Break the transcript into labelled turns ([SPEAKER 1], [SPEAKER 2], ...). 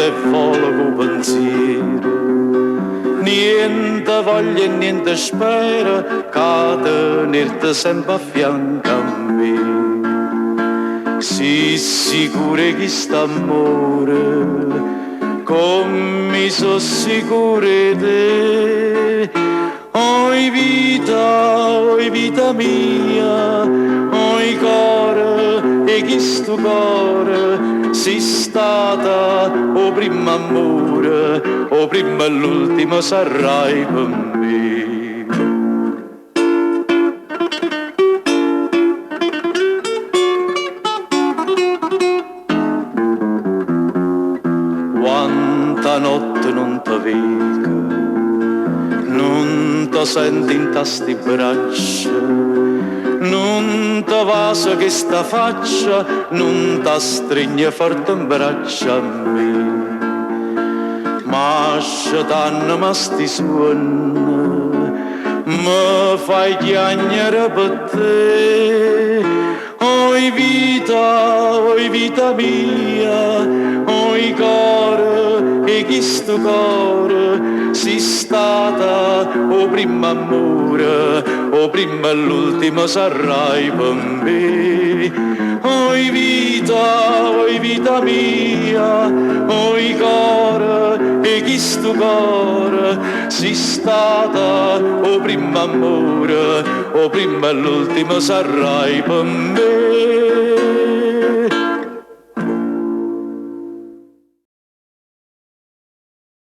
[SPEAKER 1] niente volo con pensiero, niente voglia e niente spera che tenerti sempre a fianco a me. Sii sicuro che st'amore come sono sicuro di te. Oi vita mia, oi cuore, e chi sto cuore, sei stata o primo amore, o prima e l'ultimo sarai per me. Quanta notte non ti vedo, non ti senti in tasti braccia, non ti vaso che sta faccia, non ti stringe forte in braccia a me. Ma scetanno ma sti suoni, mi fai chiagnere per te. Oi vita mia, oi cuore, e chi sto cuore, sei stata o primo amore, o prima e l'ultimo sarai per me. Oi vita mia, oi cuore, e chi sto cuore, sei stata o primo amore, o prima e l'ultimo sarai per me.